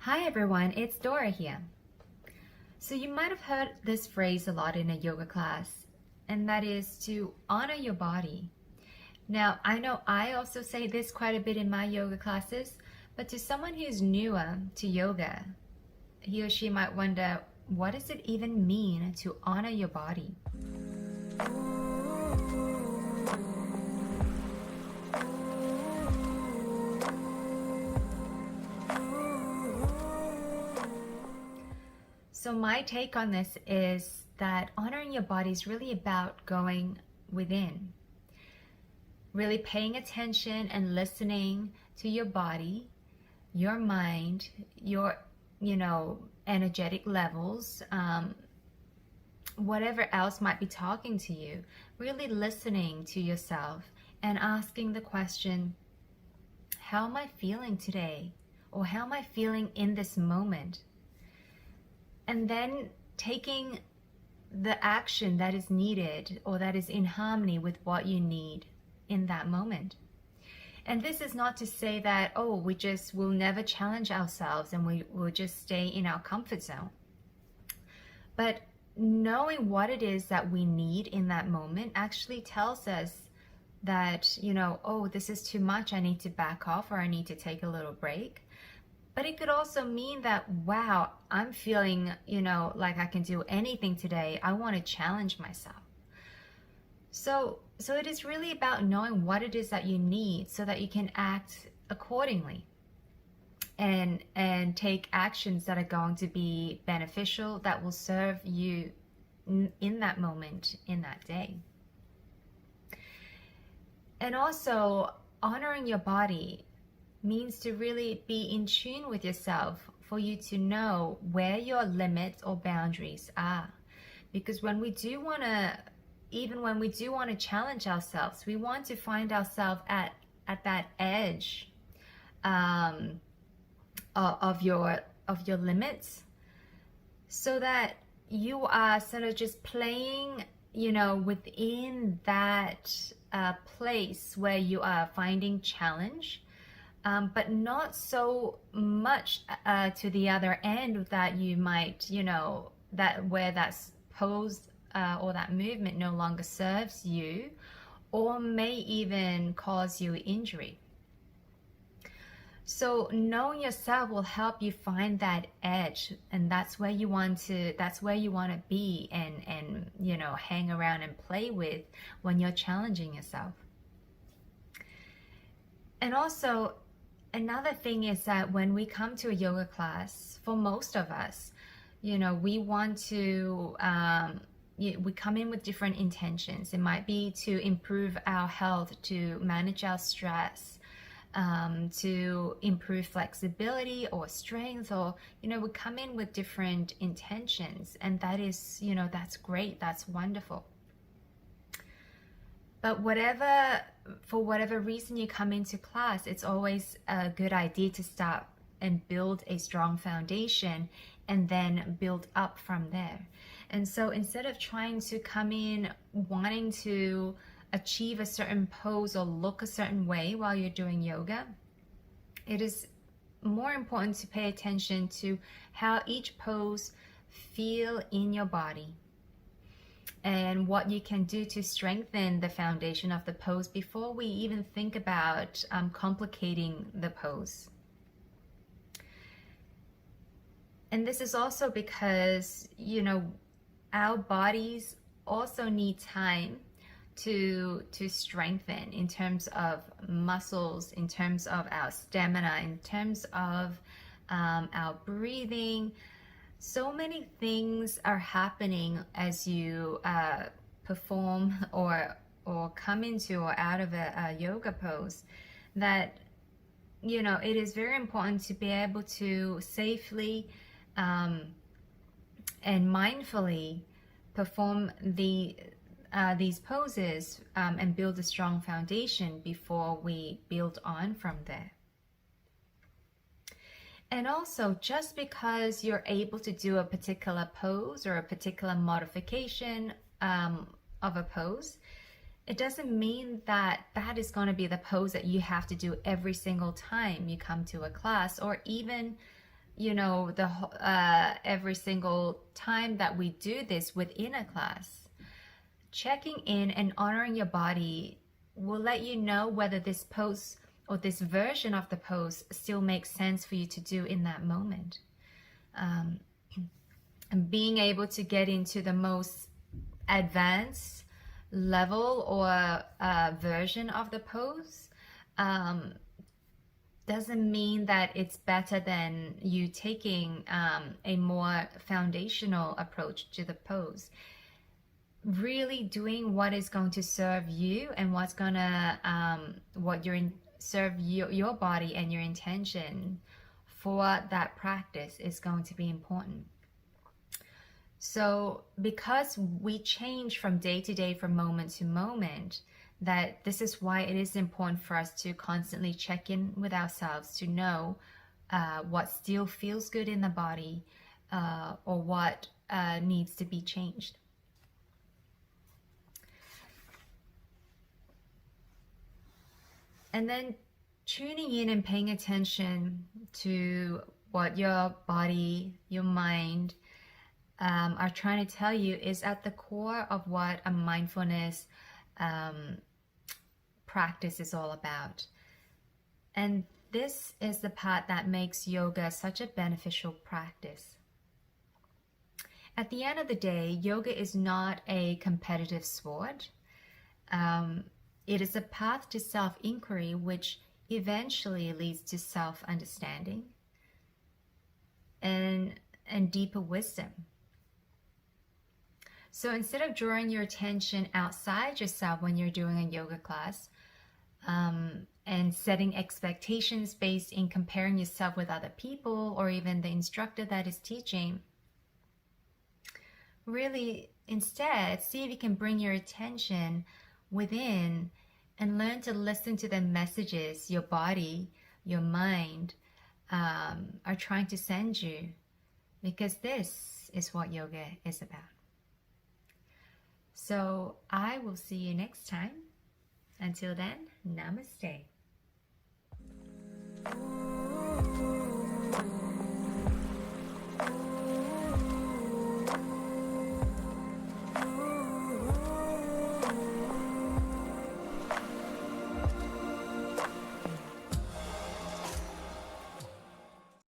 Hi everyone, it's Dora here. So you might have heard this phrase a lot in a yoga class, and that is to honor your body. Now, I know I also say this quite a bit in my yoga classes, but to someone who's newer to yoga, he or she might wonder, what does it even mean to honor your body? So my take on this is that honoring your body is really about going within, really paying attention and listening to your body, your mind, your, energetic levels, whatever else might be talking to you, really listening to yourself and asking the question, how am I feeling today? Or how am I feeling in this moment? And then taking the action that is needed or that is in harmony with what you need in that moment. And this is not to say that, oh, we just will never challenge ourselves and we will just stay in our comfort zone. But knowing what it is that we need in that moment actually tells us that, oh, this is too much. I need to back off, or I need to take a little break. But it could also mean that, wow, I'm feeling, like I can do anything today. I want to challenge myself. So it is really about knowing what it is that you need so that you can act accordingly and take actions that are going to be beneficial, that will serve you in that moment, in that day. And also, honoring your body means to really be in tune with yourself, for you to know where your limits or boundaries are. Because when we do want to challenge ourselves, we want to find ourselves at that edge of your limits, so that you are sort of just playing, within that place where you are finding challenge, but not so much to the other end that you might, that where that's pose or that movement no longer serves you, or may even cause you injury. So knowing yourself will help you find that edge, and that's where you want to be and hang around and play with when you're challenging yourself. And also, another thing is that when we come to a yoga class, for most of us, we want to we come in with different intentions. It might be to improve our health, to manage our stress, to improve flexibility or strength, or we come in with different intentions, and that is, that's great, that's wonderful. But for whatever reason you come into class, it's always a good idea to start and build a strong foundation and then build up from there. And so instead of trying to come in wanting to achieve a certain pose or look a certain way while you're doing yoga, it is more important to pay attention to how each pose feel in your body and what you can do to strengthen the foundation of the pose before we even think about complicating the pose. And this is also because, our bodies also need time to strengthen in terms of muscles, in terms of our stamina, in terms of our breathing. So many things are happening as you perform or come into or out of a yoga pose, that it is very important to be able to safely and mindfully perform these poses and build a strong foundation before we build on from there. And also, just because you're able to do a particular pose or a particular modification of a pose, it doesn't mean that that is going to be the pose that you have to do every single time you come to a class, or even every single time that we do this within a class. Checking in and honoring your body will let you know whether this pose or this version of the pose still makes sense for you to do in that moment. And being able to get into the most advanced level or version of the pose doesn't mean that it's better than you taking a more foundational approach to the pose. Really doing what is going to serve you and what's gonna serve your body and your intention for that practice is going to be important. So because we change from day to day, from moment to moment, that this is why it is important for us to constantly check in with ourselves to know what still feels good in the body or what needs to be changed. And then tuning in and paying attention to what your body, your mind are trying to tell you is at the core of what a mindfulness practice is all about. And this is the part that makes yoga such a beneficial practice. At the end of the day, yoga is not a competitive sport. It is a path to self-inquiry, which eventually leads to self-understanding and deeper wisdom. So instead of drawing your attention outside yourself when you're doing a yoga class and setting expectations based in comparing yourself with other people or even the instructor that is teaching, really instead see if you can bring your attention within and learn to listen to the messages your body, your mind are trying to send you, because this is what yoga is about. So I will see you next time. Until then, namaste.